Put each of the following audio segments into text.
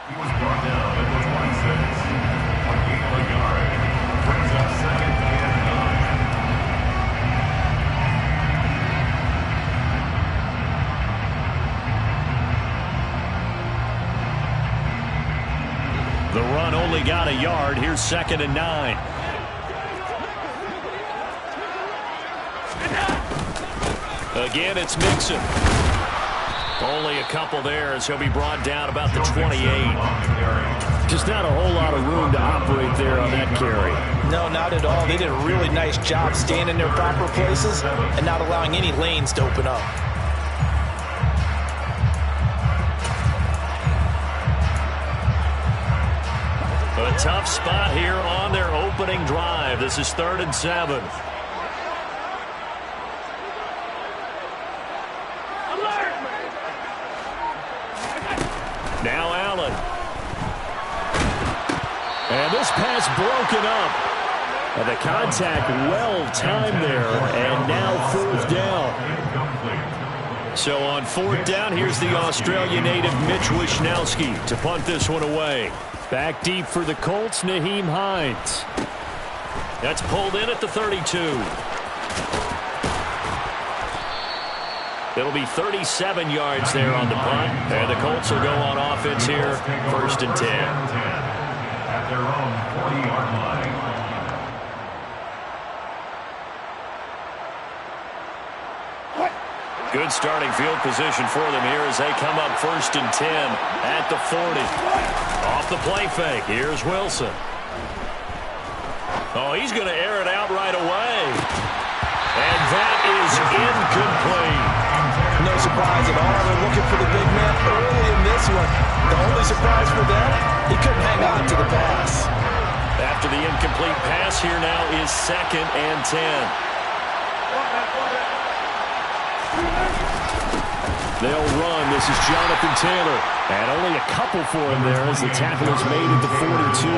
He was brought down at the 26. A gain of a yard. Brings up 2nd and 9. The run only got a yard. Here's 2nd and 9. Again, it's Mixon. Only a couple there as he'll be brought down about the 28. Just not a whole lot of room to operate there on that carry. No, not at all. They did a really nice job staying in their proper places and not allowing any lanes to open up. A tough spot here on their opening drive. This is 3rd and 7. Now Allen. And this pass broken up. And the contact well timed there. And now 4th down. So on 4th down, here's the Australian native Mitch Wishnowsky to punt this one away. Back deep for the Colts, Nyheim Hines. That's pulled in at the 32. It'll be 37 yards there on the punt. And the Colts will go on offense here, 1st and 10. At their own 40-yard line. Good starting field position for them here as they come up 1st and 10 at the 40. Off the play fake. Here's Wilson. Oh, he's going to air it out right away. And that is incomplete. No surprise at all. They're looking for the big man early in this one. The only surprise for them, he couldn't hang on to the pass. After the incomplete pass, here now is 2nd and 10. They'll run. This is Jonathan Taylor. And only a couple for him there as the tackle is made at the 42.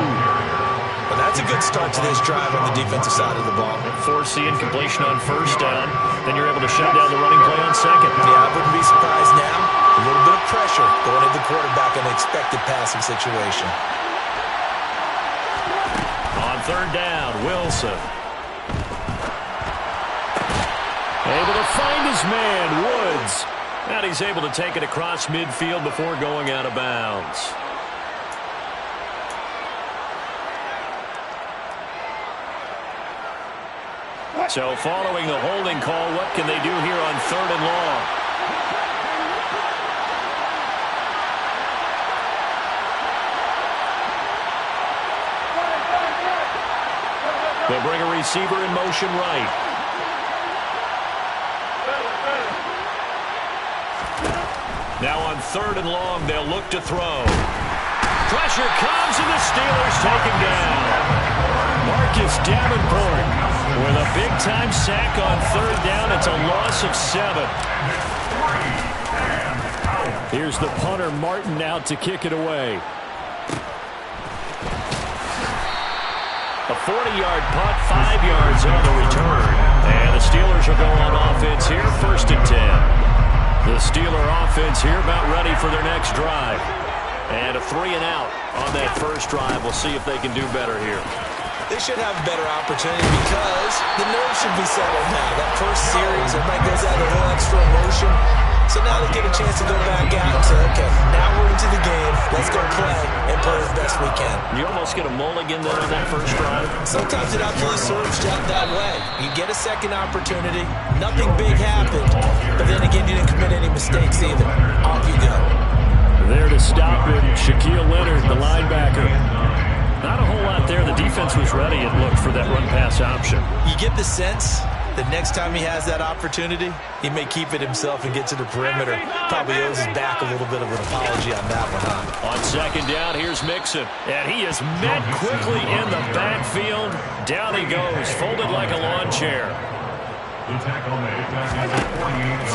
Well, that's a good start to this drive on the defensive side of the ball. Force the incompletion on 1st down. Then you're able to shut down the running play on 2nd. Yeah, I wouldn't be surprised now. A little bit of pressure going at the quarterback in an expected passing situation. On 3rd down, Wilson. Able to find his man, Woods. And he's able to take it across midfield before going out of bounds. So following the holding call, what can they do here on 3rd and long? They'll bring a receiver in motion right. Now on 3rd and long, they'll look to throw. Pressure comes, and the Steelers take him down. Marcus Davenport with a big-time sack on 3rd down. It's a loss of 7. Here's the punter, Martin, out to kick it away. A 40-yard punt, 5 yards on the return. And the Steelers will go on offense here, 1st and 10. The Steeler offense here about ready for their next drive. And a 3-and-out on that first drive. We'll see if they can do better here. They should have a better opportunity because the nerves should be settled now. That first series, everybody goes out a little extra emotion. So now they get a chance to go back out and say, okay, now we're into the game. Let's go play and play as best we can. You almost get a mulligan there on that first drive. Sometimes it absolutely serves out that way. You get a second opportunity. Nothing big happened. But then again, you didn't commit any mistakes either. Off you go. There to stop it, Shaquille Leonard, the linebacker. Not a whole lot there. The defense was ready, it looked, for that run-pass option. You get the sense that next time he has that opportunity, he may keep it himself and get to the perimeter. Probably owes his back a little bit of an apology on that one, huh? On 2nd down, here's Mixon. And he is met quickly in the backfield. Down he goes, folded like a lawn chair.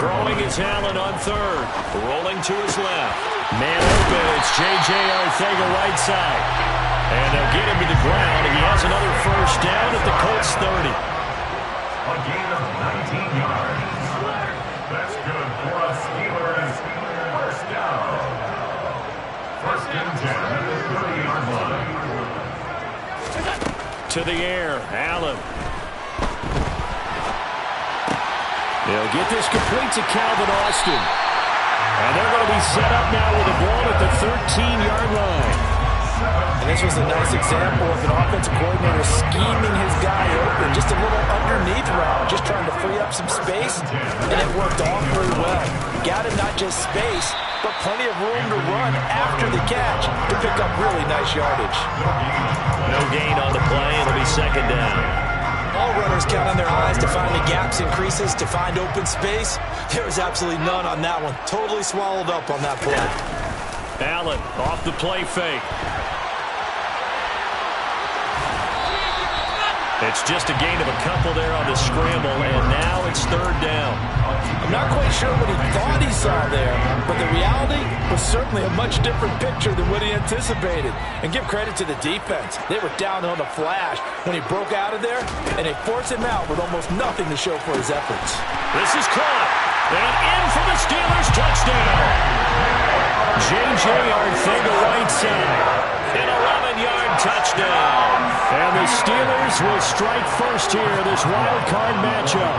Throwing is Allen on 3rd. Rolling to his left. Man open, it's J.J. Arcega right side. And they'll get him to the ground. He has another 1st down at the Colts 30. A gain of 19 yards. That's good for a Steelers 1st down. 1st and 10. to the air. Allen. They'll get this complete to Calvin Austin. And they're going to be set up now with the ball at the 13-yard line. And this was a nice example of an offensive coordinator scheming his guy open. Just a little underneath route, just trying to free up some space. And it worked awfully well. Got him not just space, but plenty of room to run after the catch to pick up really nice yardage. No gain on the play. It'll be second down. All runners count on their eyes to find the gaps and creases, to find open space. There was absolutely none on that one. Totally swallowed up on that play. Allen off the play fake. It's just a gain of a couple there on the scramble, and now it's third down. I'm not quite sure what he thought he saw there, but the reality was certainly a much different picture than what he anticipated. And give credit to the defense. They were down on the flash when he broke out of there, and they forced him out with almost nothing to show for his efforts. This is caught, and in for the Steelers, touchdown. J.J. Arthur right side. An 11-yard touchdown. And the Steelers will strike first here, this wild card matchup.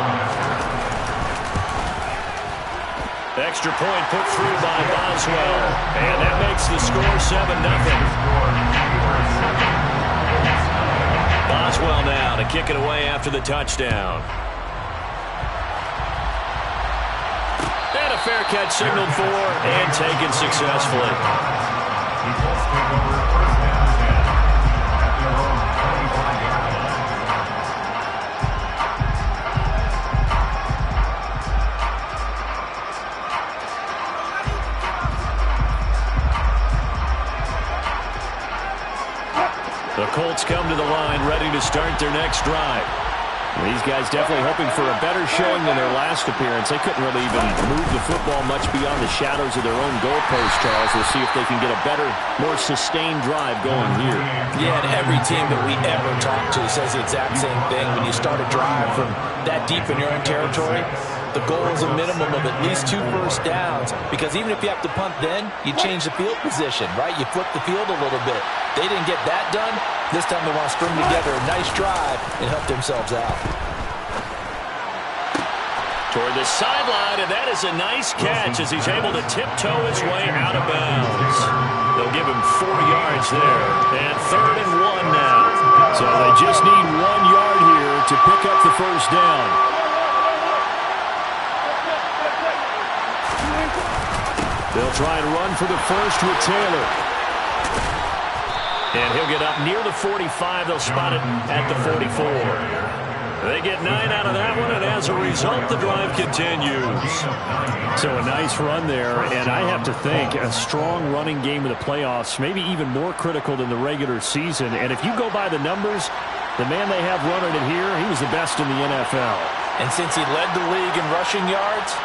Extra point put through by Boswell. And that makes the score 7-0. Boswell now to kick it away after the touchdown. And a fair catch signaled for and taken successfully. The Colts come to the line ready to start their next drive. These guys definitely hoping for a better showing than their last appearance. They couldn't really even move the football much beyond the shadows of their own goalpost, Charles. We'll see if they can get a better, more sustained drive going here. Yeah, and every team that we ever talk to says the exact same thing. When you start a drive from that deep in your own territory, the goal is a minimum of at least 2 first downs, because even if you have to punt then, you change the field position, right? You flip the field a little bit. They didn't get that done. This time they want to string together a nice drive and help themselves out. Toward the sideline, and that is a nice catch as he's able to tiptoe his way out of bounds. They'll give him 4 yards there, and 3rd and 1 now. So they just need 1 yard here to pick up the first down. They'll try and run for the first with Taylor. And he'll get up near the 45. They'll spot it at the 44. They get 9 out of that one, and as a result, the drive continues. So a nice run there, and I have to think a strong running game in the playoffs, maybe even more critical than the regular season. And if you go by the numbers, the man they have running it here, he was the best in the NFL. And since he led the league in rushing yards,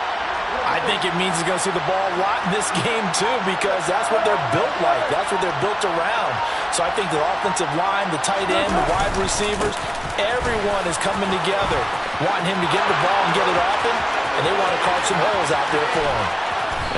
I think it means he's going to see the ball a lot in this game, too, because that's what they're built like. That's what they're built around. So I think the offensive line, the tight end, the wide receivers, everyone is coming together, wanting him to get the ball and get it often, and they want to carve some holes out there for him.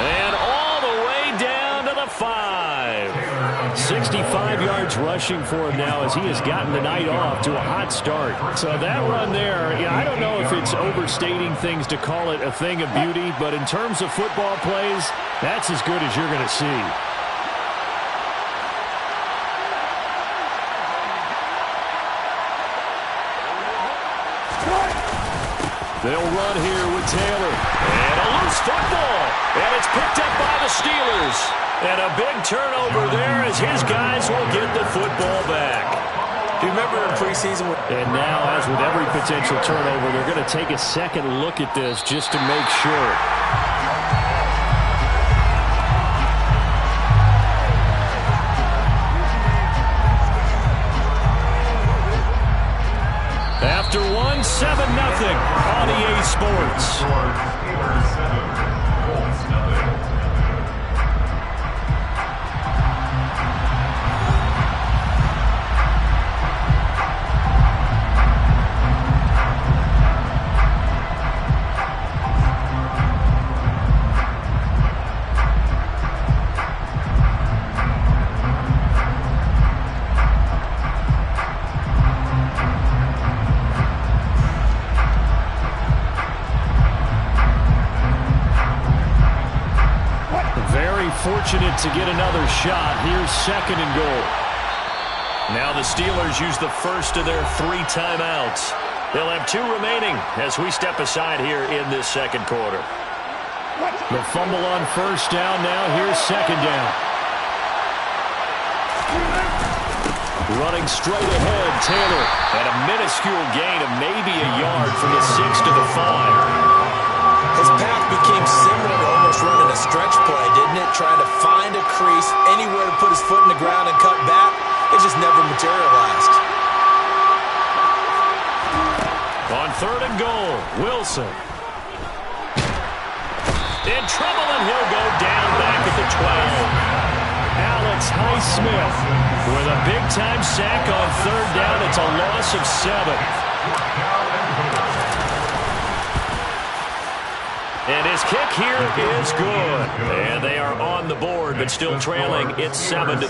And all the way down to the 5. 65 yards rushing for him now as he has gotten the night off to a hot start. So that run there, yeah, I don't know if it's overstating things to call it a thing of beauty, but in terms of football plays, that's as good as you're going to see. They'll run here with Taylor. And a loose football. And it's picked up by the Steelers. And a big turnover there as his guys will get the football back. Do you remember in preseason? And now, as with every potential turnover, they're going to take a second look at this just to make sure. After 7-0 on EA Sports. fortunate to get another shot. Here's 2nd and goal. Now the Steelers use the first of their 3 timeouts. They'll have 2 remaining as we step aside here in this 2nd quarter. The fumble on 1st down now. Here's 2nd down. Running straight ahead, Taylor. And a minuscule gain of maybe a yard from the 6 to the 5. His path became similar to almost running a stretch play, didn't it? Trying to find a crease, anywhere to put his foot in the ground and cut back. It just never materialized. On 3rd and goal, Wilson. In trouble, and he'll go down back at the 12. Alex Highsmith with a big-time sack on 3rd down. It's a loss of 7. And his kick here is good. And they are on the board, but still trailing. It's 7-3.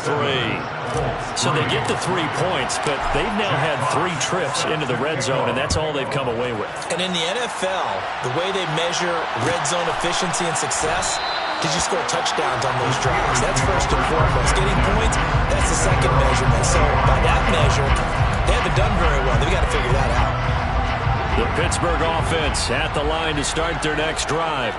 So they get the 3 points, but they've now had 3 trips into the red zone, and that's all they've come away with. And in the NFL, the way they measure red zone efficiency and success, did you score touchdowns on those drives? That's first and foremost. Getting points, that's the second measurement. So by that measure, they haven't done very well. They've got to figure that out. The Pittsburgh offense at the line to start their next drive.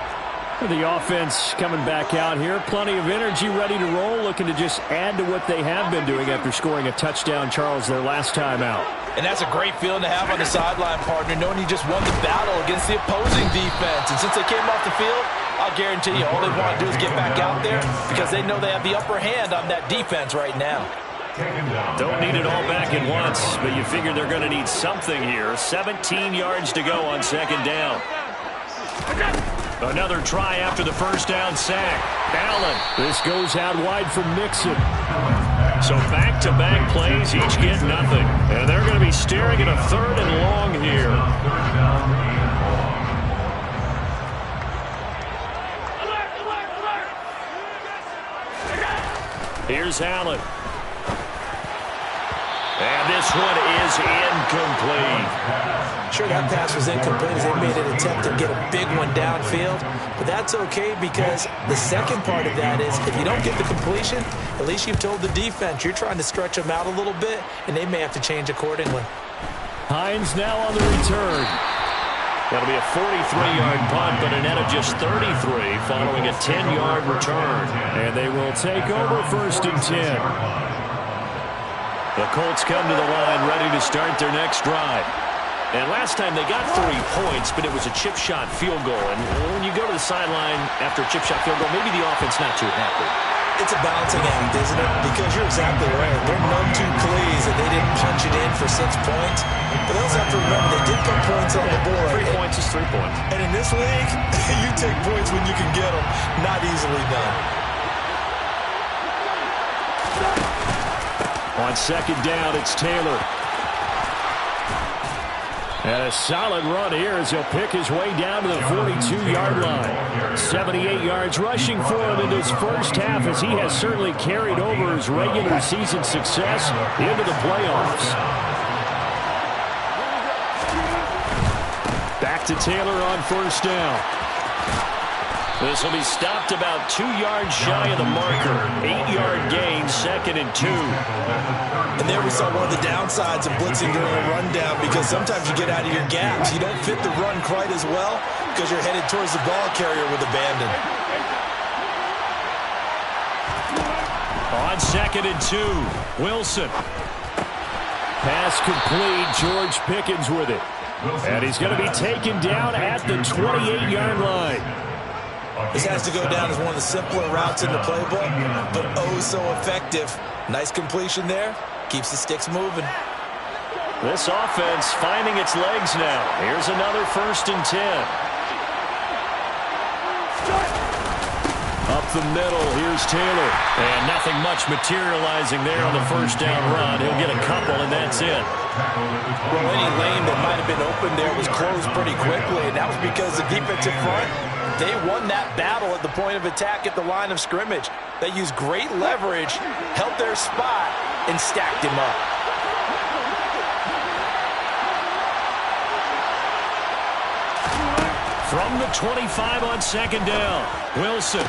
The offense coming back out here. Plenty of energy, ready to roll, looking to just add to what they have been doing after scoring a touchdown, Charles, their last time out. And that's a great feeling to have on the sideline, partner, knowing you just won the battle against the opposing defense. And since they came off the field, I'll guarantee you all they want to do is get back out there because they know they have the upper hand on that defense right now. Don't need it all back at once, but you figure they're going to need something here. 17 yards to go on 2nd down. Another try after the 1st down sack. Allen. This goes out wide for Mixon. So back-to-back plays, each get nothing. And they're going to be staring at a 3rd and long here. Here's Allen. And this one is incomplete. Sure, that pass was incomplete as they made an attempt to get a big one downfield. But that's okay because the second part of that is if you don't get the completion, at least you've told the defense you're trying to stretch them out a little bit, and they may have to change accordingly. Hines now on the return. That'll be a 43-yard punt, but a net of just 33 following a 10-yard return. And they will take over 1st and 10. The Colts come to the line ready to start their next drive. And last time they got 3 points, but it was a chip shot field goal. And when you go to the sideline after a chip shot field goal, maybe the offense not too happy. It's a balancing act, isn't it? Because you're exactly right. They're none too pleased that they didn't punch it in for 6 points. But they also have to remember they did put points on the board. 3 points is 3 points. And in this league, you take points when you can get them. Not easily done. On 2nd down, it's Taylor. And a solid run here as he'll pick his way down to the 42-yard line. 78 yards rushing for him in his first half as he has certainly carried over his regular season success into the playoffs. Back to Taylor on 1st down. This will be stopped about 2 yards shy of the marker. 8-yard gain, 2nd and 2. And there we saw one of the downsides of blitzing during a rundown because sometimes you get out of your gaps. You don't fit the run quite as well because you're headed towards the ball carrier with abandon. On 2nd and 2, Wilson. Pass complete, George Pickens with it. And he's going to be taken down at the 28-yard line. This has to go down as one of the simpler routes in the playbook, but oh so effective. Nice completion there. Keeps the sticks moving. This offense finding its legs now. Here's another 1st and 10. Up the middle, here's Taylor. And nothing much materializing there on the 1st down run. He'll get a couple, and that's it. Well, any lane that might have been open there was closed pretty quickly, and that was because the defensive front, they won that battle at the point of attack at the line of scrimmage. They used great leverage, held their spot, and stacked him up. From the 25 on 2nd down, Wilson.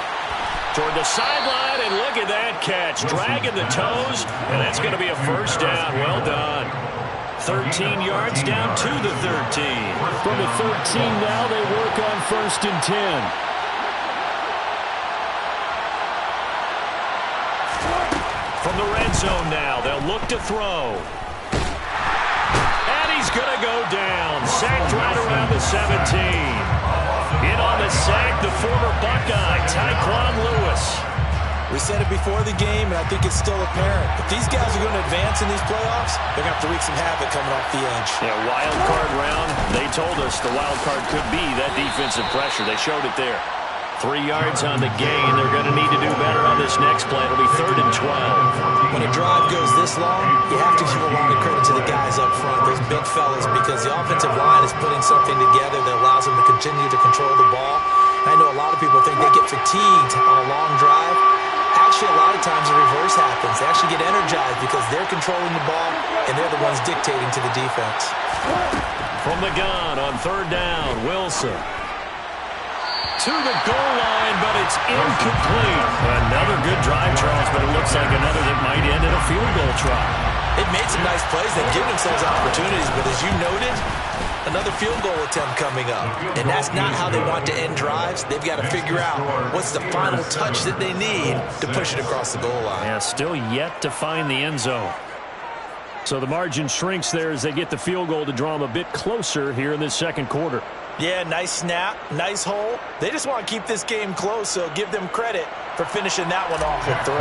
Toward the sideline, and look at that catch. Dragging the toes, and that's going to be a first down. Well done. 13 yards down to the 13. From the 13 now, they work on 1st and 10. From the red zone now, they'll look to throw. And he's going to go down. Sacked right around the 17. In on the sack, the former Buckeye, Tyquan Lewis. We said it before the game, and I think it's still apparent. If these guys are going to advance in these playoffs, they're going to have to wreak some havoc coming off the edge. Yeah, wild card round. They told us the wild card could be that defensive pressure. They showed it there. 3 yards on the gain. They're going to need to do better on this next play. It'll be 3rd and 12. When a drive goes this long, you have to give a lot of credit to the guys up front, those big fellas, because the offensive line is putting something together that allows them to continue to control the ball. I know a lot of people think they get fatigued on a long drive. Actually, a lot of times the reverse happens. They actually get energized because they're controlling the ball, and they're the ones dictating to the defense. From the gun on 3rd down, Wilson. To the goal line, but it's incomplete. Another good drive, Charles, but it looks like another that might end in a field goal try. They've made some nice plays. They've given themselves opportunities, but as you noted, another field goal attempt coming up. And that's not how they want to end drives. They've got to figure out what's the final touch that they need to push it across the goal line. Yeah, still yet to find the end zone. So the margin shrinks there as they get the field goal to draw them a bit closer here in this second quarter. Yeah, nice snap, nice hole. They just want to keep this game close, so give them credit for finishing that one off with 3.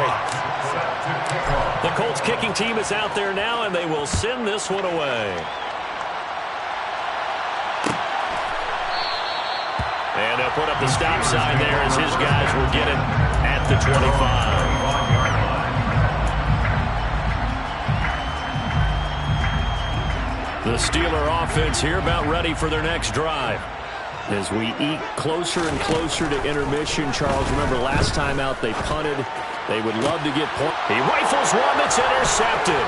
The Colts kicking team is out there now, and they will send this one away. And they'll put up the stop sign there as his guys will get it at the 25. The Steeler offense here about ready for their next drive. As we eke closer and closer to intermission, Charles, remember last time out they punted. They would love to get points. He rifles one that's intercepted.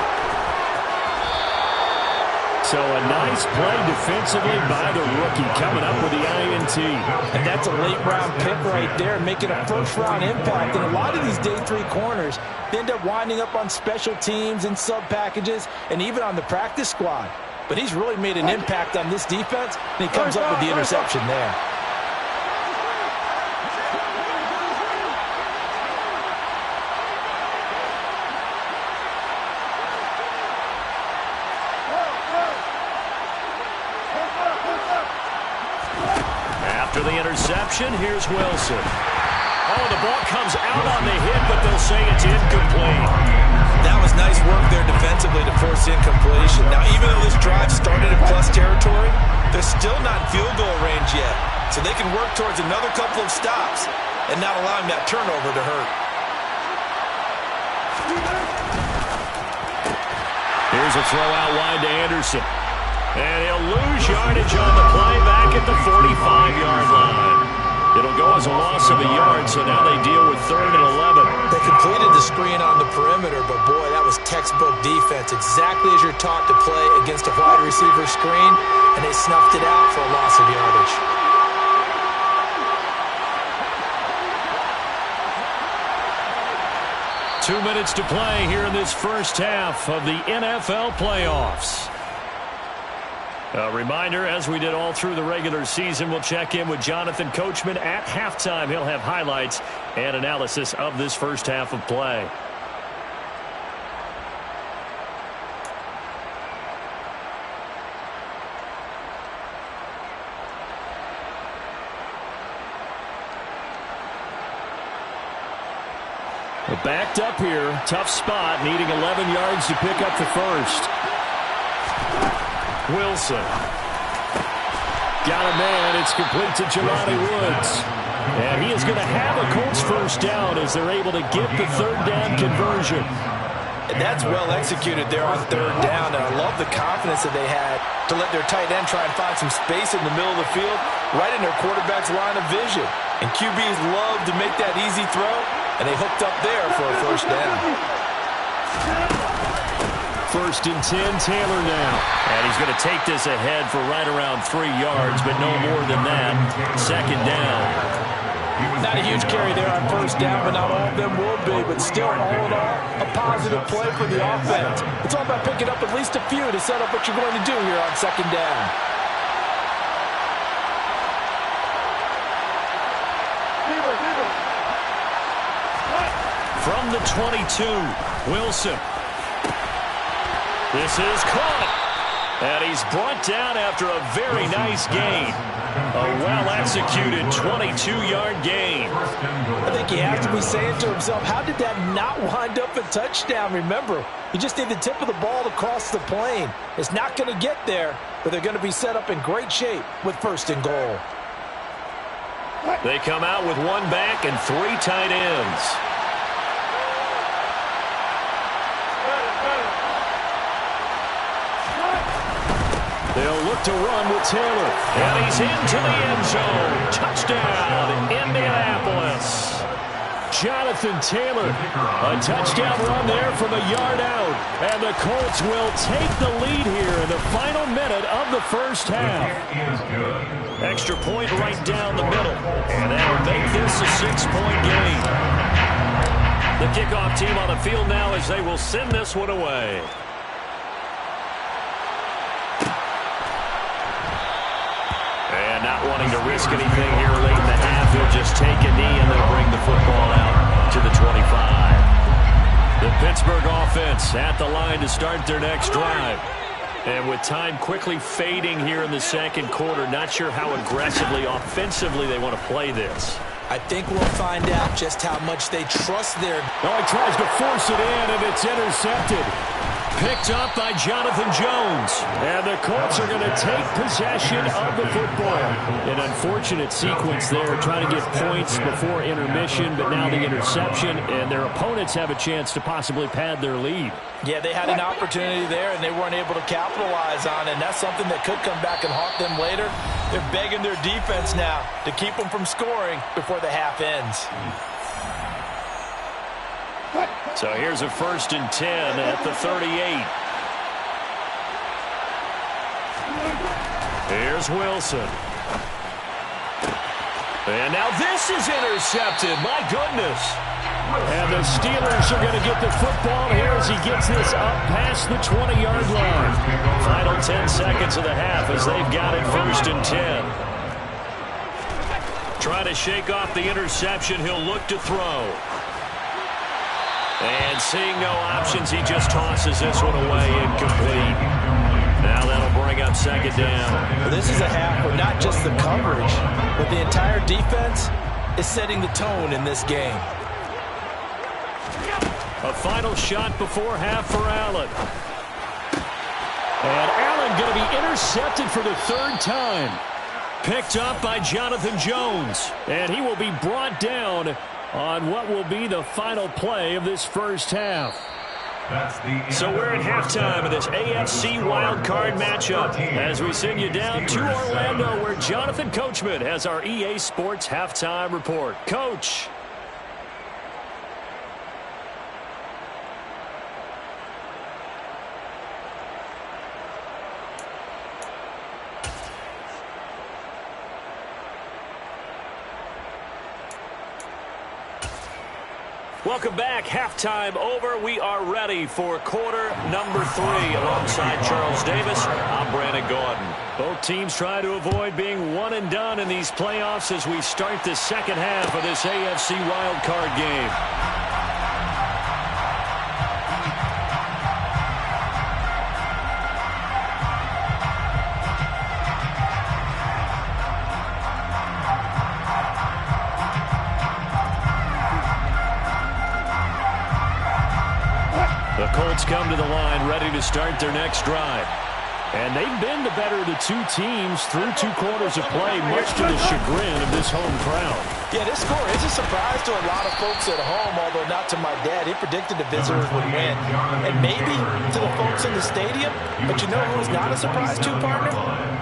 So a nice play defensively by the rookie coming up with the INT. And that's a late-round pick right there, making a first-round impact. And a lot of these day 3 corners, they end up winding up on special teams and sub-packages and even on the practice squad. But he's really made an impact on this defense, and he comes up with the interception there. After the interception, here's Wilson. Oh, the ball comes out on the hit, but they'll say it's incomplete. That was nice work there defensively to force incompletion. Now, even though this drive started in plus territory, they're still not in field goal range yet. So they can work towards another couple of stops and not allowing that turnover to hurt. Here's a throw out wide to Anderson. And he'll lose yardage on the play back at the 45-yard line. It'll go as a loss of a yard, so now they deal with 3rd and 11. They completed the screen on the perimeter, but boy, that was textbook defense. Exactly as you're taught to play against a wide receiver screen, and they snuffed it out for a loss of yardage. Two minutes to play here in this first half of the NFL playoffs. A reminder, as we did all through the regular season, we'll check in with Jonathan Coachman at halftime. He'll have highlights and analysis of this first half of play. We're backed up here. Tough spot, needing 11 yards to pick up the first. Wilson. Got a man. It's complete to Jelani Woods. And he is going to have a Colts first down as they're able to get the 3rd down conversion. And that's well executed there on 3rd down. And I love the confidence that they had to let their tight end try and find some space in the middle of the field, right in their quarterback's line of vision. And QBs love to make that easy throw, and they hooked up there for a first down. 1st and 10, Taylor now. And he's going to take this ahead for right around 3 yards, but no more than that. 2nd down. Not a huge carry there on first down, but not all of them will be. But still, all in all, a positive play for the offense. It's all about picking up at least a few to set up what you're going to do here on second down. From the 22, Wilson. This is caught. And he's brought down after a very nice gain. A well-executed 22-yard gain. I think he has to be saying to himself, how did that not wind up a touchdown? Remember, you just need the tip of the ball to cross the plane. It's not going to get there, but they're going to be set up in great shape with first and goal. They come out with one back and three tight ends. They'll look to run with Taylor. And he's into the end zone. Touchdown, Indianapolis. Jonathan Taylor. A touchdown run there from a yard out. And the Colts will take the lead here in the final minute of the first half. Extra point right down the middle. And that'll make this a 6-point game. The kickoff team on the field now as they will send this one away. And not wanting to risk anything here late in the half, he'll just take a knee and they'll bring the football out to the 25. The Pittsburgh offense at the line to start their next drive. And with time quickly fading here in the second quarter, not sure how aggressively, offensively they want to play this. I think we'll find out just how much they trust their... Oh, he tries to force it in, and it's intercepted. Picked up by Jonathan Jones. And the Colts are going to take possession of the football. An unfortunate sequence there, trying to get points before intermission, but now the interception, and their opponents have a chance to possibly pad their lead. Yeah, they had an opportunity there, and they weren't able to capitalize on it, and that's something that could come back and haunt them later. They're begging their defense now to keep them from scoring before the half ends. So here's a 1st and 10 at the 38. Here's Wilson. And now this is intercepted. My goodness. And the Steelers are going to get the football here as he gets this up past the 20-yard line. Final 10 seconds of the half as they've got it 1st and 10. Trying to shake off the interception. He'll look to throw. And seeing no options, he just tosses this one away, incomplete. Now that'll bring up second down. Well, this is a half where not just the coverage, but the entire defense is setting the tone in this game. A final shot before half for Allen. And Allen going to be intercepted for the 3rd time. Picked up by Jonathan Jones. And he will be brought down on what will be the final play of this first half. So we're at halftime of this AFC wildcard matchup as we send you down to Orlando where Jonathan Coachman has our EA Sports halftime report. Coach. Welcome back. Halftime over. We are ready for quarter number 3. Alongside Charles Davis, I'm Brandon Gordon. Both teams try to avoid being one and done in these playoffs as we start the second half of this AFC wildcard game. The Colts come to the line ready to start their next drive. And they've been the better of the two teams through 2 quarters of play, much to the chagrin of this home crowd. Yeah, this score is a surprise to a lot of folks at home, although not to my dad. He predicted the visitors would win. And maybe to the folks in the stadium, but you know who was not a surprise to, partner?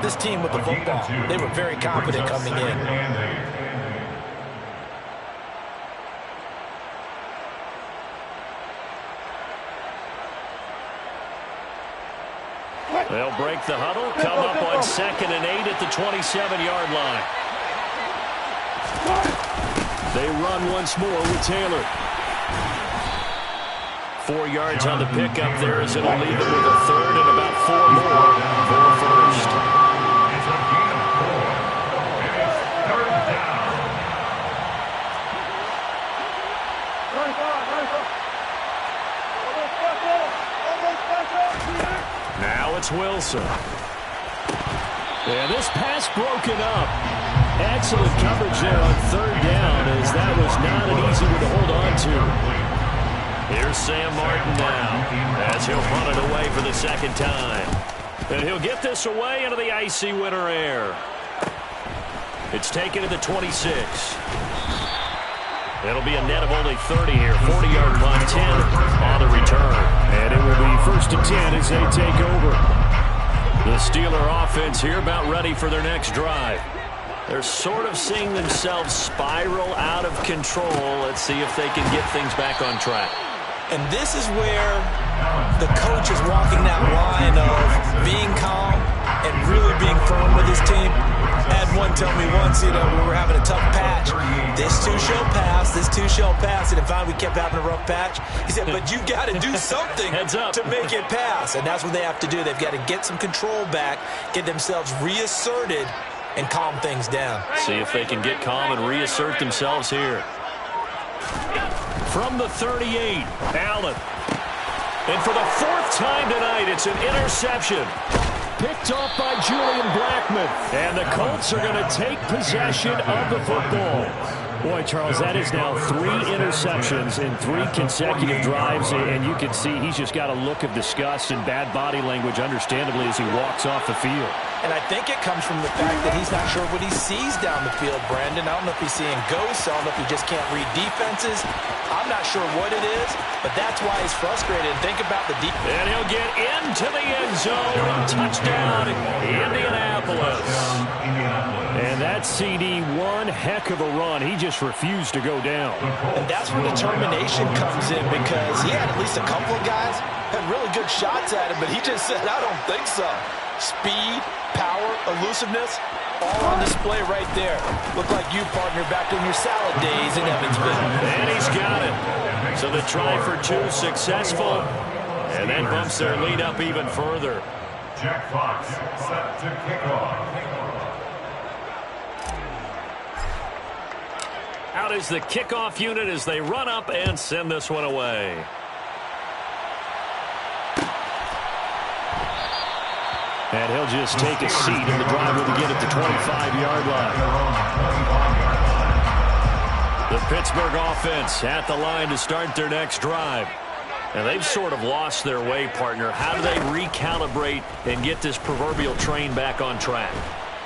This team with the football. They were very confident coming in. They'll break the huddle, come up on 2nd and 8 at the 27-yard line. They run once more with Taylor. 4 yards on the pickup there as it'll leave it with a third and about 4 more for first. It's a gain of 4. And it's third down. Now it's Wilson. Yeah, this pass broken up. Excellent coverage there on third down, as that was not an easy one to hold on to. Here's Sam Martin now as he'll punt it away for the second time. And he'll get this away into the icy winter air. It's taken to the 26. It'll be a net of only 30 here. 40-yard punt, 10 on the return. And it will be 1st and 10 as they take over. The Steeler offense here about ready for their next drive. They're sort of seeing themselves spiral out of control. Let's see if they can get things back on track. And this is where the coach is walking that line of being calm and really being firm with his team. I had one tell me once, we were having a tough patch. This too shall pass, this too shall pass. And finally we kept having a rough patch. He said, but you got to do something to make it pass. And that's what they have to do. They've got to get some control back, get themselves reasserted, and calm things down. See if they can get calm and reassert themselves here. From the 38, Allen. And for the 4th time tonight, it's an interception. Picked off by Julian Blackmon. And the Colts are going to take possession of the football. Boy, Charles, that is now 3 interceptions in 3 consecutive drives, and you can see he's just got a look of disgust and bad body language, understandably, as he walks off the field. And I think it comes from the fact that he's not sure what he sees down the field, Brandon. I don't know if he's seeing ghosts. I don't know if he just can't read defenses. I'm not sure what it is, but that's why he's frustrated. And think about the defense. And he'll get into the end zone. Touchdown, Indianapolis. And that CD, one heck of a run. He just refused to go down. And that's where determination comes in, because he had at least a couple of guys had really good shots at him, but he just said, I don't think so. Speed, power, elusiveness, all on display right there. Look like you, partner, back in your salad days in Evansville. And he's got it. So the try for 2 successful. And that bumps their lead up even further. Jack Fox set to kick off. Out is the kickoff unit as they run up and send this one away. And he'll just take a seat, and the drive will begin at the 25-yard line. The Pittsburgh offense at the line to start their next drive. And they've sort of lost their way, partner. How do they recalibrate and get this proverbial train back on track?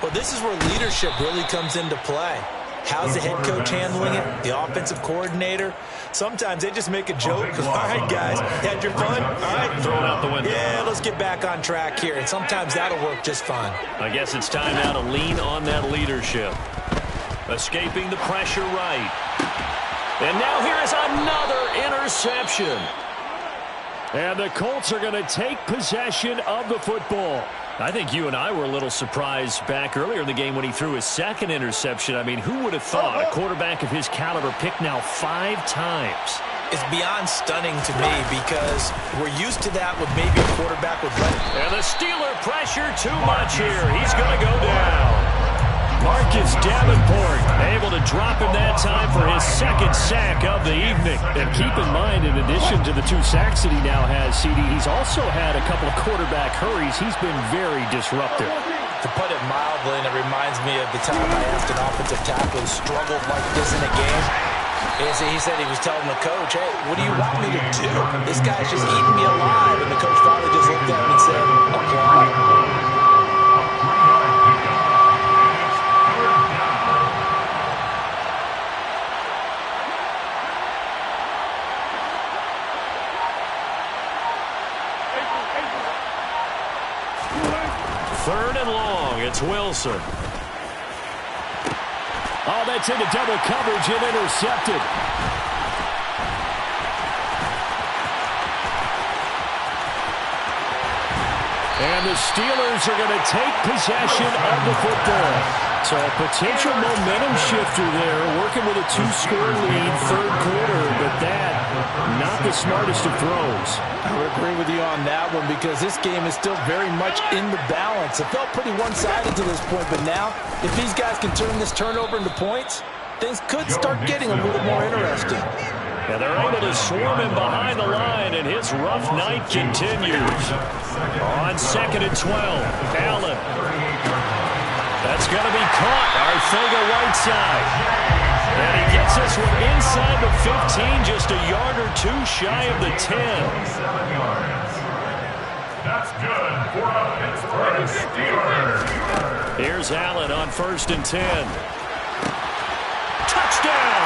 Well, this is where leadership really comes into play. How's the head coach handling it? The offensive coordinator? Sometimes they just make a joke. All right, guys, had your fun? All right. Throw it out the window. Yeah, let's get back on track here. And sometimes that'll work just fine. I guess it's time now to lean on that leadership. Escaping the pressure right. And now here is another interception. And the Colts are going to take possession of the football. I think you and I were a little surprised back earlier in the game when he threw his 2nd interception. I mean, who would have thought a quarterback of his caliber picked now 5 times? It's beyond stunning to me, because we're used to that with maybe a quarterback with running. And the Steeler pressure too much here. He's going to go down. Marcus Davenport able to drop him that time for his 2nd sack of the evening. And keep in mind, in addition to the 2 sacks that he now has, CD, he's also had a couple of quarterback hurries. He's been very disruptive. To put it mildly, and it reminds me of the time I asked an offensive tackle who struggled like this in a game. He said he was telling the coach, hey, what do you want me to do? This guy's just eating me alive. And the coach finally just looked at him and said, apply. Third and long, it's Wilson. Oh, that's into double coverage and intercepted. And the Steelers are going to take possession of the football. So a potential momentum shifter there, working with a 2-score lead, third quarter, but that, not the smartest of throws. I would agree with you on that one because this game is still very much in the balance. It felt pretty one-sided to this point, but now, if these guys can turn this turnover into points, things could start getting a little more interesting. And they're able to swarm him behind the line, and his rough night continues. On 2nd and 12, Allen. That's going to be caught. Arcega-Whiteside. And he gets this one inside the 15, just a yard or two shy of the 10. That's good for a Pittsburgh Steelers. Here's Allen on 1st and 10. Touchdown!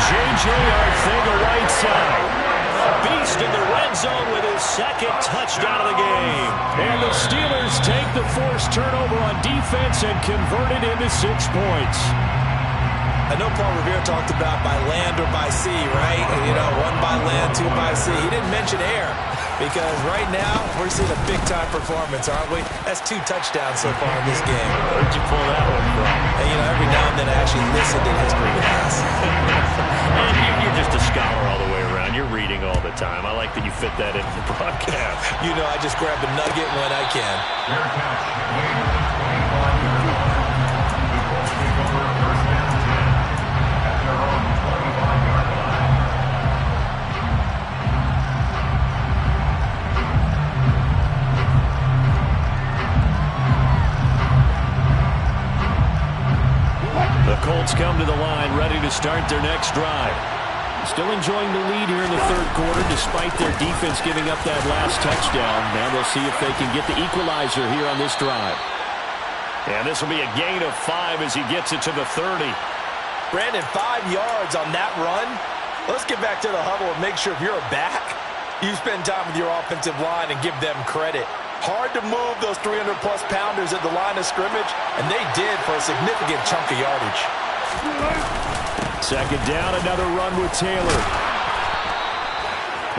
J.J. Arcega-Whiteside. A beast in the red zone with his 2nd touchdown of the game. And the Steelers take the forced turnover on defense and convert it into 6 points. I know Paul Revere talked about by land or by sea, right? You know, 1 by land, 2 by sea. He didn't mention air because right now we're seeing a big-time performance, aren't we? That's 2 touchdowns so far in this game. Where'd you pull that one from? And, you know, every now and then I actually listen to history class. And you're just a scholar all the way around. You're reading all the time. I like that you fit that into the broadcast. You know, I just grab a nugget when I can. Fair catch. Waiting on 25 yards. Before we take over 1st and 10 at their own 25-yard line. The Colts come to the line, ready to start their next drive. Still enjoying the lead here in the 3rd quarter, despite their defense giving up that last touchdown. Now they'll see if they can get the equalizer here on this drive. And this will be a gain of 5 as he gets it to the 30. Brandon, 5 yards on that run. Let's get back to the huddle and make sure if you're a back, you spend time with your offensive line and give them credit. Hard to move those 300-plus pounders at the line of scrimmage, and they did for a significant chunk of yardage. 2nd down, another run with Taylor.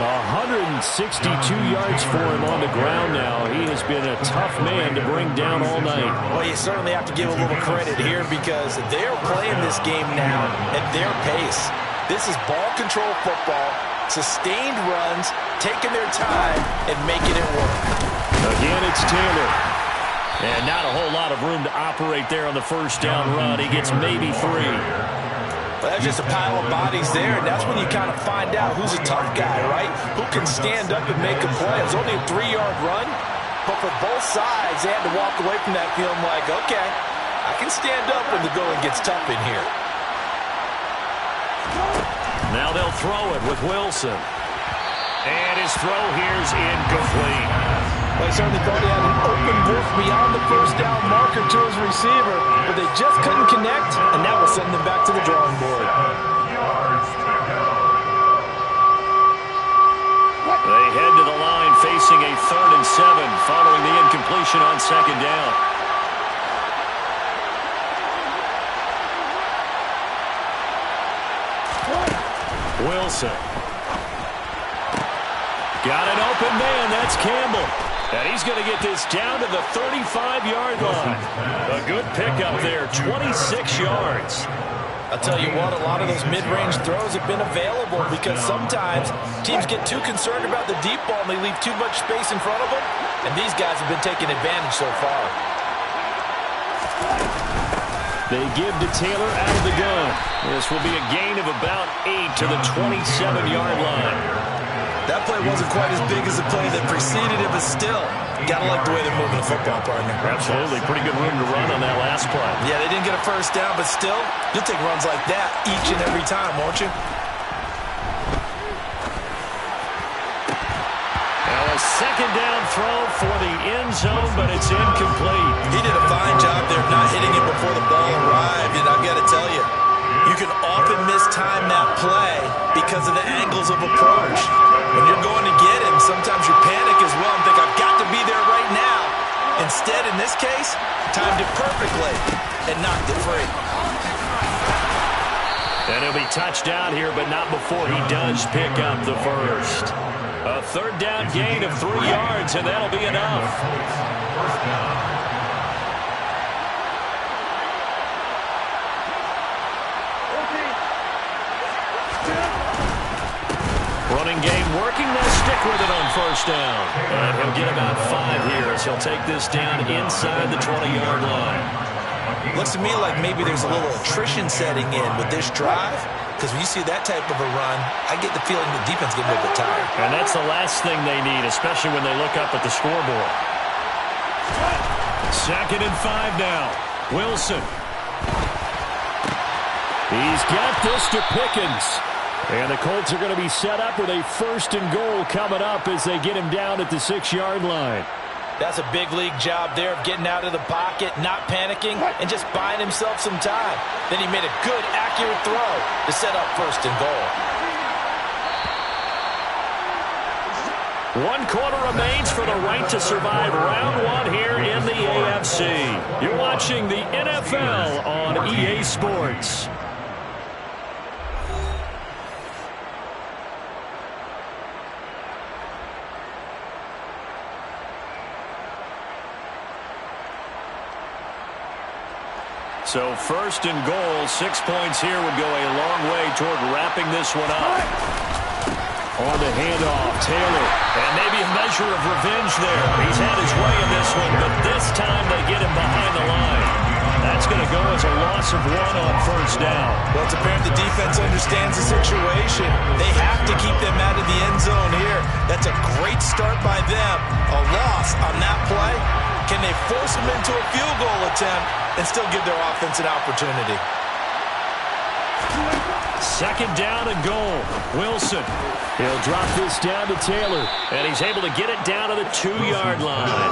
162 yards for him on the ground now. He has been a tough man to bring down all night. Well, you certainly have to give a little credit here because they're playing this game now at their pace. This is ball control football, sustained runs, taking their time, and making it work. Again, it's Taylor. And not a whole lot of room to operate there on the 1st down run. He gets maybe 3. Well, that's just a pile of bodies there, and that's when you kind of find out who's a tough guy, right? Who can stand up and make a play. It was only a 3-yard run, but for both sides, they had to walk away from that feeling like, okay, I can stand up when the going gets tough in here. Now they'll throw it with Wilson. And his throw here's incomplete. Well, he certainly thought he had an open look beyond the 1st down marker to his receiver, but they just couldn't connect, and that will send them back to the drawing board. They head to the line facing a 3rd and 7 following the incompletion on 2nd down. Wilson. Got an open man. That's Campbell. And he's going to get this down to the 35-yard line. A good pickup there, 26 yards. I'll tell you what, a lot of those mid-range throws have been available because sometimes teams get too concerned about the deep ball and they leave too much space in front of them, and these guys have been taking advantage so far. They give to Taylor out of the gun. This will be a gain of about 8 to the 27-yard line. That play wasn't quite as big as the play that preceded it, but still, gotta like the way they're moving the football, partner. Absolutely. Pretty good room to run on that last play. Yeah, they didn't get a 1st down, but still, you'll take runs like that each and every time, won't you? Now a 2nd down throw for the end zone, but it's incomplete. He did a fine job there of not hitting it before the ball arrived, and I've got to tell you, you can often mistime that play because of the angles of approach. When you're going to get him, sometimes you panic as well and think, I've got to be there right now. Instead, in this case, timed it perfectly and knocked it free. And he'll be touchdown here, but not before he does pick up the 1st. A 3rd down gain of 3 yards, and that'll be enough. running game working. They'll stick with it on first down. And he'll get about 5 here as he'll take this down inside the 20-yard line. Looks to me like maybe there's a little attrition setting in with this drive, because when you see that type of a run, I get the feeling the defense getting a little bit tired. And that's the last thing they need, especially when they look up at the scoreboard. 2nd and 5 now. Wilson. He's got this to Pickens. And the Colts are going to be set up with a 1st and goal coming up as they get him down at the 6-yard line. That's a big league job there of getting out of the pocket, not panicking, and just buying himself some time. Then he made a good, accurate throw to set up 1st and goal. 1 quarter remains for the right to survive round 1 here in the AFC. You're watching the NFL on EA Sports. So 1st and goal, 6 points here would go a long way toward wrapping this one up. On the handoff, Taylor. And maybe a measure of revenge there. He's had his way in this one, but this time they get him behind the line. That's going to go as a loss of 1 on 1st down. Well, it's apparent the defense understands the situation. They have to keep them out of the end zone here. That's a great start by them. A loss on that play. Can they force them into a field goal attempt and still give their offense an opportunity? 2nd down and goal. Wilson. He'll drop this down to Taylor. And he's able to get it down to the 2-yard line.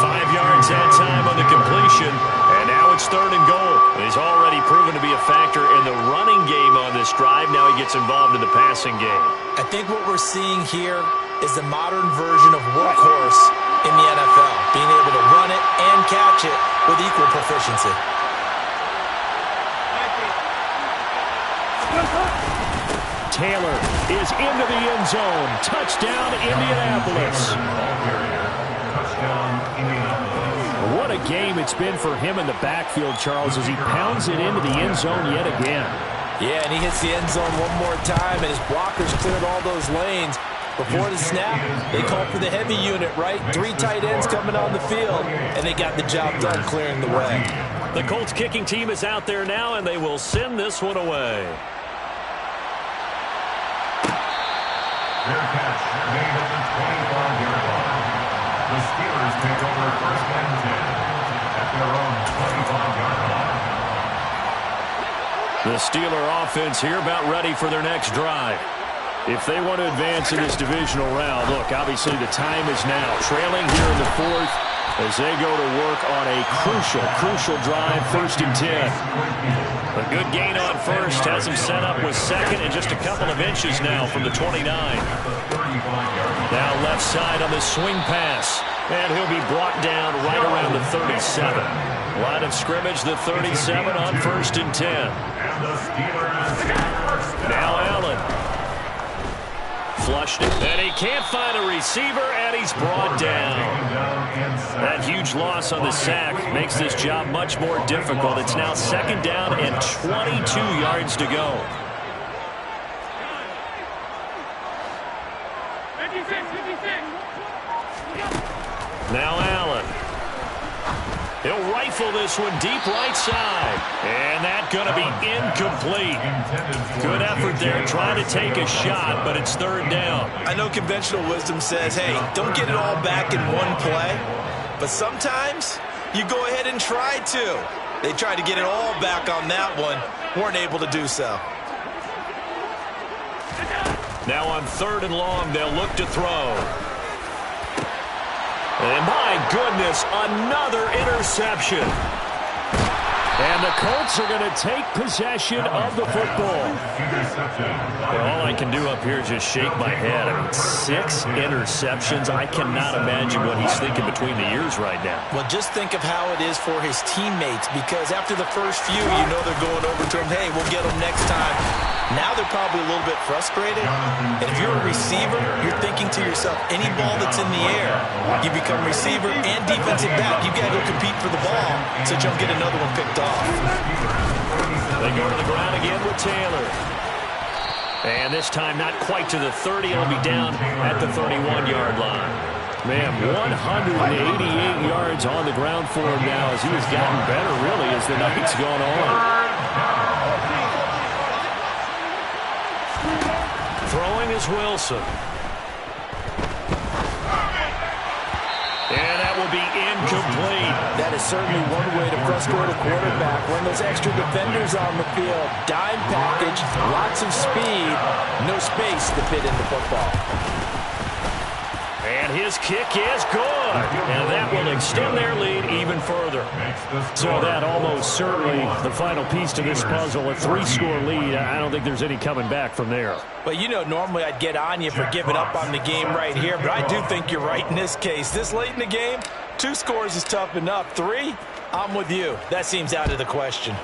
5 yards that time on the completion. And now it's 3rd and goal. He's already proven to be a factor in the running game on this drive. Now he gets involved in the passing game. I think what we're seeing here is the modern version of workhorse in the NFL, being able to run it and catch it with equal proficiency. Taylor is into the end zone. Touchdown, Indianapolis. What a game it's been for him in the backfield, Charles, as he pounds it into the end zone yet again. Yeah, and he hits the end zone one more time, and his blockers cleared all those lanes. Before the snap, they called for the heavy unit, right? 3 tight ends coming on the field, and they got the job done clearing the way. The Colts kicking team is out there now, and they will send this one away. Their catch made at the 25-yard line. The Steelers take over 1st and 10 at their own 25-yard line. The Steeler offense here about ready for their next drive. If they want to advance in this divisional round, look, obviously the time is now. Trailing here in the 4th as they go to work on a crucial drive, 1st and 10. A good gain on 1st has him set up with 2nd and just a couple of inches now from the 29. Now left side on the swing pass. And he'll be brought down right around the 37. Line of scrimmage, the 37 on 1st and 10. Now Allen. Flushed it, and he can't find a receiver, and he's brought down. That huge loss on the sack makes this job much more difficult. It's now 2nd down and 22 yards to go. Now Allen. He'll rifle this one deep right side. And that's going to be incomplete. Good effort there trying to take a shot, but it's 3rd down. I know conventional wisdom says, hey, don't get it all back in one play. But sometimes you go ahead and try to. They tried to get it all back on that one. Weren't able to do so. Now on 3rd and long, they'll look to throw. And my goodness, another interception. And the Colts are going to take possession of the football. Well, all I can do up here is just shake my head. I mean, 6 interceptions. I cannot imagine what he's thinking between the ears right now. Well, just think of how it is for his teammates, because after the first few, you know they're going over to him, hey, we'll get him next time. Now they're probably a little bit frustrated. And if you're a receiver, you're thinking to yourself, any ball that's in the air, you become receiver and defensive back. You got to go compete for the ball so you don't get another one picked off. They go to the ground again with Taylor. And this time not quite to the 30. It'll be down at the 31-yard line. Man, 188 yards on the ground for him now as he has gotten better, really, as the night's gone on. Throwing is Wilson. And that will be incomplete. That is certainly one way to frustrate a quarterback. Run those extra defenders on the field. Dime package, lots of speed, no space to fit in the football. And his kick is good. And that will extend their lead even further. So that almost certainly the final piece to this puzzle, a 3-score lead. I don't think there's any coming back from there. But, you know, normally I'd get on you for giving up on the game right here, but I do think you're right in this case. This late in the game, 2 scores is tough enough. 3, I'm with you. That seems out of the question.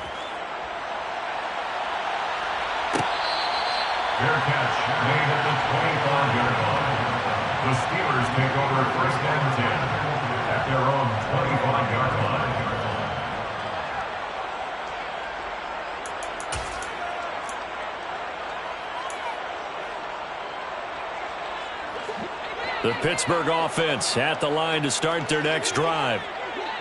Fair catch made at the 25-yard line. The Steelers take over 1st and 10 at their own 25-yard line. The Pittsburgh offense at the line to start their next drive.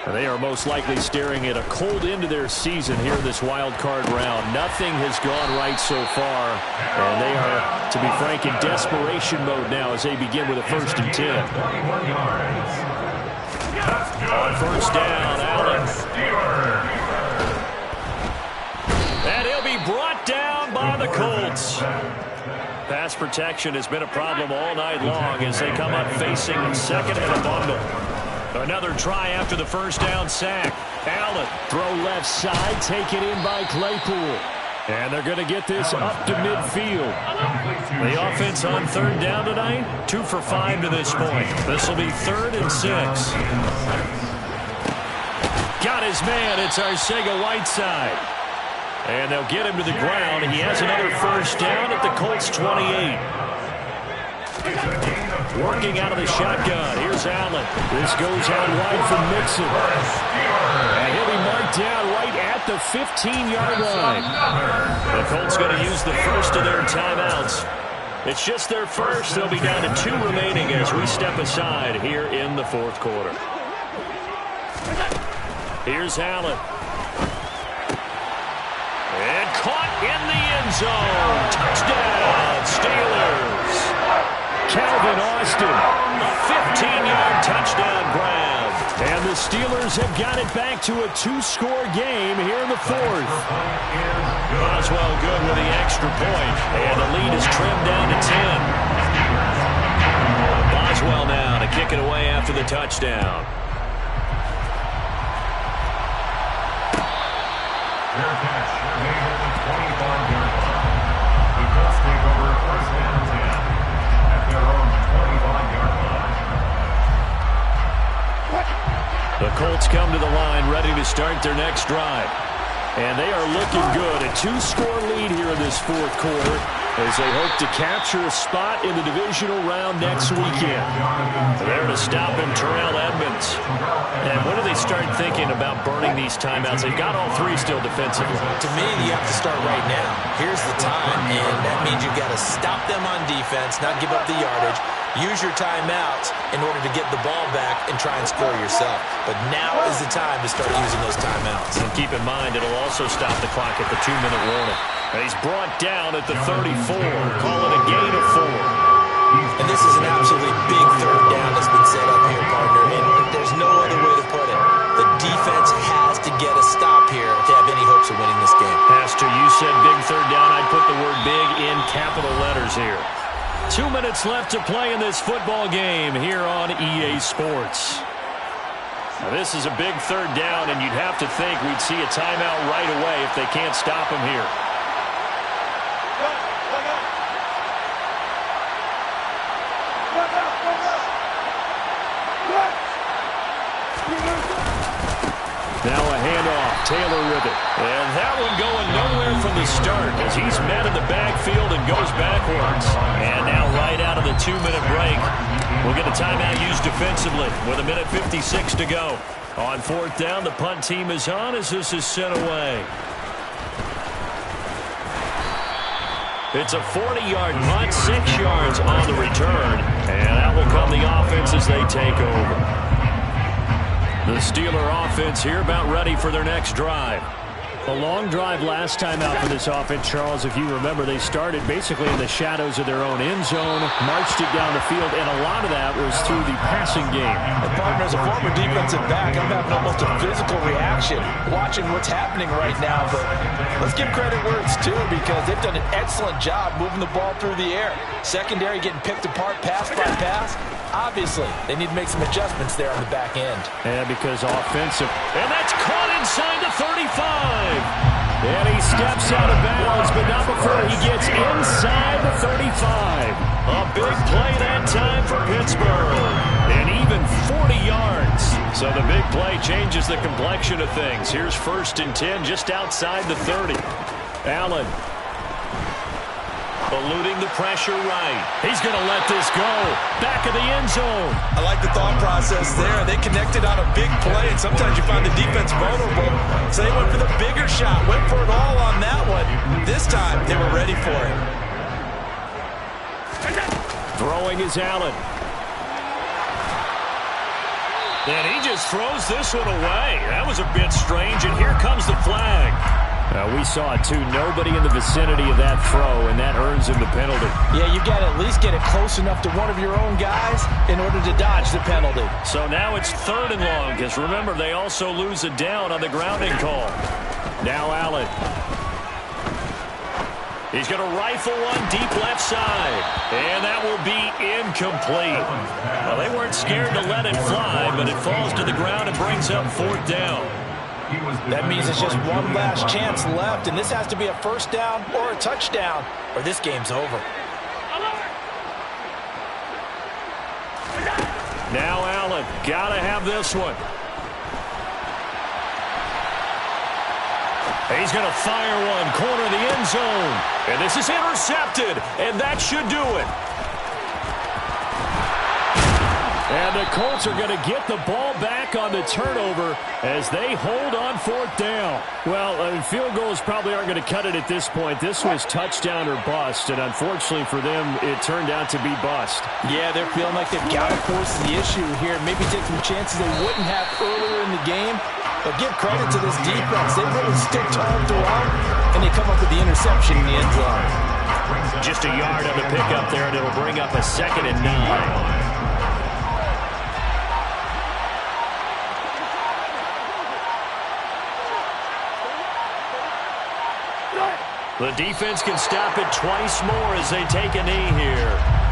They are most likely staring at a cold end to their season here in this wild card round. Nothing has gone right so far, and they are, to be frank, in desperation mode now as they begin with a 1st and 10. On 1st down, Allen. And he'll be brought down by the Colts. Pass protection has been a problem all night long as they come up facing 2nd and a bundle. Another try after the 1st down sack. Allen, throw left side, taken in by Claypool. And they're going to get this up to midfield. The offense on 3rd down tonight, 2 for 5 to this point. This will be 3rd and 6. Got his man, it's Arcega-Whiteside. And they'll get him to the ground. He has another 1st down at the Colts 28. Working out of the shotgun. Here's Allen. This goes out wide from Mixon. And he'll be marked down right at the 15-yard line. The Colts going to use the first of their timeouts. It's just their first. They'll be down to 2 remaining as we step aside here in the 4th quarter. Here's Allen. And caught in the end zone. Touchdown, Steelers. Calvin Austin, a 15-yard touchdown grab. And the Steelers have got it back to a 2-score game here in the 4th. Boswell good with the extra point. And the lead is trimmed down to 10. Boswell now to kick it away after the touchdown. Fair catch made at the 25-yard line. The Colts take over 1st and 10 at their own 25-yard line. The Colts come to the line ready to start their next drive. And they are looking good. A 2-score lead here in this 4th quarter as they hope to capture a spot in the divisional round next weekend. There to stop him, Terrell Edmonds. And when do they start thinking about burning these timeouts? They've got all 3 still defensively. To me, you have to start right now. Here's the time, and that means you've got to stop them on defense, not give up the yardage. Use your timeouts in order to get the ball back and try and score yourself. But now is the time to start using those timeouts. And keep in mind, it'll also stop the clock at the 2-minute warning. And he's brought down at the 34. Call it a gain of 4. And this is an absolutely big 3rd down that's been set up here, partner. And there's no other way to put it. The defense has to get a stop here to have any hopes of winning this game. Pastor, you said big 3rd down. I'd put the word big in capital letters here. 2 minutes left to play in this football game here on EA Sports. Now this is a big 3rd down, and you'd have to think we'd see a timeout right away if they can't stop him here. Now a handoff, Taylor with it. And that one going nowhere from the start as he's met in the backfield and goes backwards. And now right out of the 2-minute break, we'll get a timeout used defensively with 1:56 to go. On 4th down, the punt team is on as this is sent away. It's a 40-yard punt, 6 yards on the return, and that will come the offense as they take over. The Steeler offense here about ready for their next drive. A long drive last time out for this offense, Charles. If you remember, they started basically in the shadows of their own end zone, marched it down the field, and a lot of that was through the passing game. And partner, as a former defensive back, I'm having almost a physical reaction watching what's happening right now. But let's give credit where it's due, because they've done an excellent job moving the ball through the air. Secondary getting picked apart pass by pass. Obviously, they need to make some adjustments there on the back end. Yeah, because offensive. And that's caught inside the 35. And he steps out of bounds, but not before he gets inside the 35. A big play that time for Pittsburgh. And even 40 yards. So the big play changes the complexion of things. Here's 1st and 10 just outside the 30. Allen. Eluding the pressure right. He's going to let this go. Back of the end zone. I like the thought process there. They connected on a big play, and sometimes you find the defense vulnerable. So they went for the bigger shot, went for it all on that one. This time, they were ready for it. Throwing is Allen. And he just throws this one away. That was a bit strange, and here comes the flag. We saw it too. Nobody in the vicinity of that throw, and that earns him the penalty. Yeah, you got to at least get it close enough to one of your own guys in order to dodge the penalty. So now it's 3rd and long, because remember, they also lose a down on the grounding call. Now Allen. He's going to rifle one deep left side, and that will be incomplete. Well, they weren't scared to let it fly, but it falls to the ground and brings up 4th down. That means it's just one last chance left, and this has to be a 1st down or a touchdown, or this game's over. Now Allen, gotta have this one. He's gonna fire one, corner of the end zone, and this is intercepted, and that should do it. And the Colts are going to get the ball back on the turnover as they hold on 4th down. Well, field goals probably aren't going to cut it at this point. This was touchdown or bust, and unfortunately for them, it turned out to be bust. Yeah, they're feeling like they've got to force the issue here. Maybe take some chances they wouldn't have earlier in the game. But give credit to this defense. They really stick tall throughout, and they come up with the interception in the end zone. Just a yard on the pickup there, and it'll bring up a 2nd and 9. The defense can stop it twice more as they take a knee here.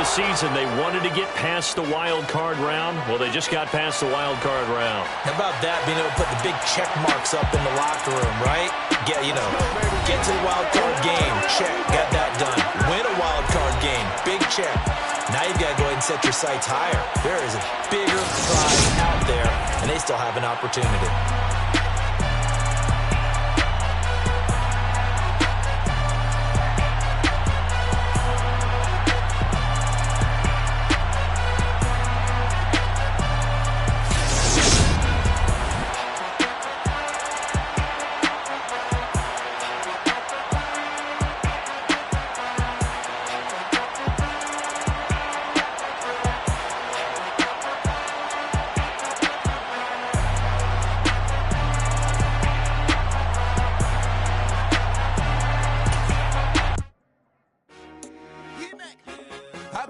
Season they wanted to get past the wild card round. Well, they just got past the wild card round. How about that, being able to put the big check marks up in the locker room, right? Get to the wild card game, check, got that done. Win a wild card game, big check. Now you've got to go ahead and set your sights higher. There is a bigger prize out there, and they still have an opportunity.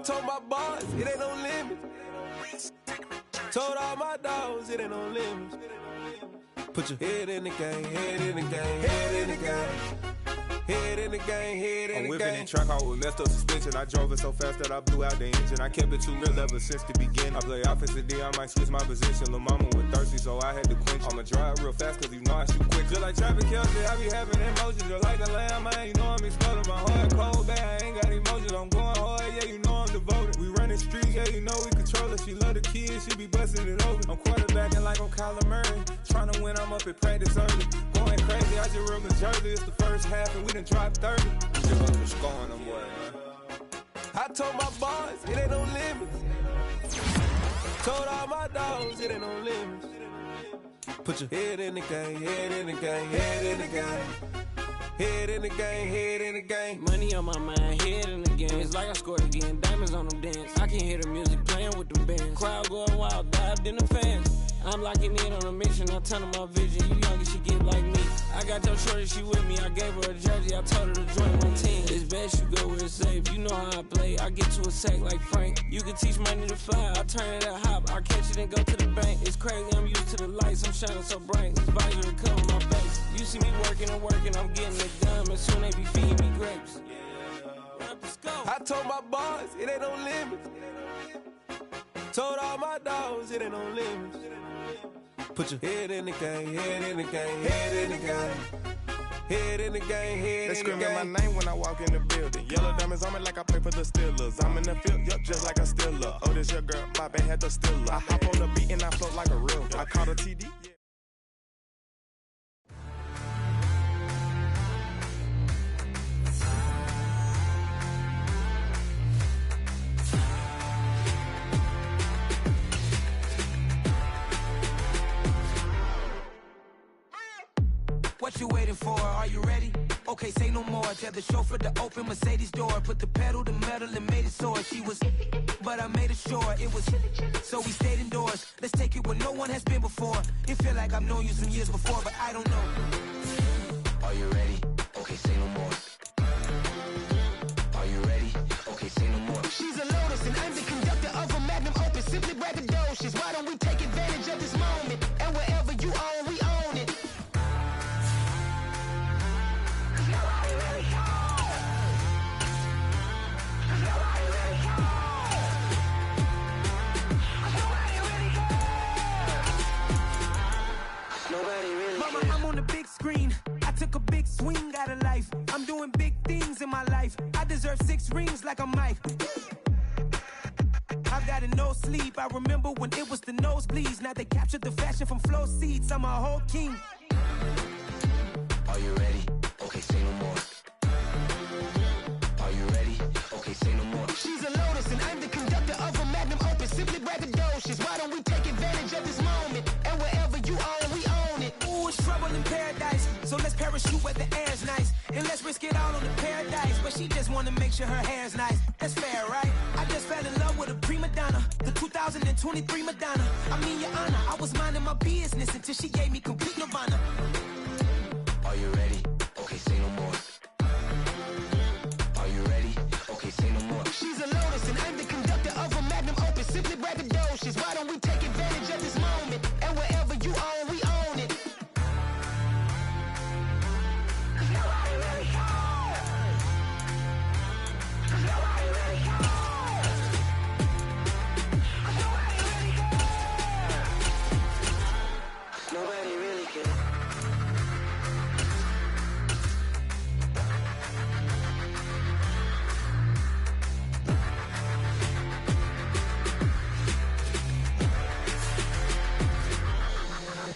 Told my boss, it ain't no limit. Told all my dogs, it ain't no limits. Put your head in the game, head in the game, head in the game. Head in the game, head in the game. I'm whipping in track, I was left up suspension. I drove it so fast that I blew out the engine. I kept it too real ever since the beginning. I play offensive D, I might switch my position. Lil' mama was thirsty, so I had to quench. I'ma drive real fast, cause you know I shoot quick. Just like traffic Kelsey, I be having emotions. Just like the lamb, man, you know I'm exploding. My heart cold, bad, I ain't got emotions. I'm going hard, yeah, you know I'm devoted. We running the streets, yeah, you know we control her. She love the kids, she be busting it open. I'm quarterbacking like I'm Kyler Murray. Trying to win, I'm up at practice early. Going crazy, I just rode the jersey. It's the first half and we done dropped 30. We just up for scoring them, boy, man. I told my boys, it ain't no limits. Told all my dogs, it ain't no limits. Put your head in the game, head in the game, head in the game. Head in the game, head in the game. Money on my mind, head in the game. It's like I scored again, diamonds on them dance. I can hear the music playing with them bands. Crowd going wild, dived in the fans. I'm locking in on a mission, I tell her my vision. You young and she get like me. I got your shorty, she with me. I gave her a jersey, I told her to join my team. It's best you go where it's safe. You know how I play. I get to a sack like Frank. You can teach money to fly. I turn it a hop. I catch it and go to the bank. It's crazy, I'm used to the lights. I'm shining so bright. This visor cover my face. You see me working and working. I'm getting it done. And soon they be feeding me grapes. I told my boys, it ain't no limits. Told all my dogs, it ain't no limits. Put your head in the game, head in the game, head in the game. Head in the game, head They in the game. screaming my name when I walk in the building. Yellow diamonds on me like I play for the Steelers. I'm in the field, yup, just like a Steeler. Oh, this your girl, my band had the Steeler. I hop on the beat and I float like a real. I caught a TD. Yeah. What you waiting for? Are you ready? Okay, say no more. Tell the chauffeur to open Mercedes door. Put the pedal to metal and made it soar. She was, but I made it sure it was. So we stayed indoors. Let's take it where no one has been before. It feel like I've known you some years before, but I don't know. Are you ready? Okay, say no more. Are you ready? Okay, say no more. She's a Lotus and I'm the conductor of a Magnum Opus. Simply braggadocious. Why don't we take advantage of this moment? And wherever you own, we own it. I'm on the big screen. I took a big swing out of life. I'm doing big things in my life. I deserve 6 rings like I'm Mike. I've got no sleep. I remember when it was the nosebleeds. Now they captured the fashion from flow seats. I'm a whole king. Are you ready? Okay, say no more. Are you ready? Okay, say no more. She's a Lotus and I'm the conductor of a Magnum Opus. Simply braggadocious. Why don't we take advantage of this moment? And wherever you own, we own it. Ooh, it's trouble in paradise. So let's parachute where the air's nice. And let's risk it all on the paradise. But she just wanna make sure her hair's nice. That's fair, right? I just fell in love with a prima donna. The 2023 Madonna. I mean, your honor, I was minding my business until she gave me complete nirvana. Are you ready? Okay, say no more. Are you ready? Okay, say no more. She's a Lotus and I'm the conductor of a Magnum Opus. Simply braggadocious. Why don't we take advantage of this moment? And wherever you own, we own it. Nobody really cares. Nobody really cares. Nobody really cares. Nobody really cares.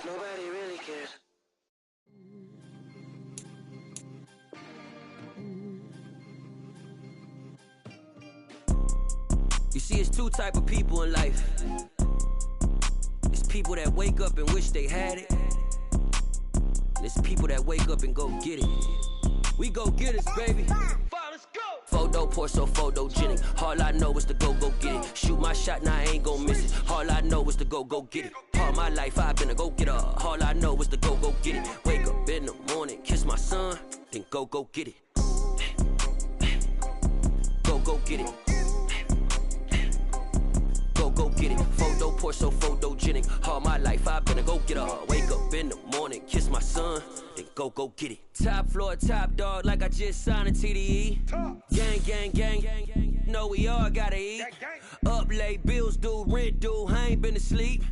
Nobody really cares. You see, it's 2 type of people in life. It's people that wake up and wish they had it. And it's people that wake up and go get it. We go get it, baby. Photo poor, so photogenic. All I know is to go get it. Shoot my shot, now I ain't gon' miss it. All I know is to go get it. All my life I've been a go-getter. All I know is to go get it. Wake up in the morning, kiss my son, then go get it. Go get it. Go get it. Photo poor, so photogenic. All my life I've been a go-getter. Wake up in the morning, kiss my son, then go get it. Top floor, top dog, like I just signed a TDE. Gang. Know we all gotta eat. Up late, bills due, rent due, I ain't been to sleep.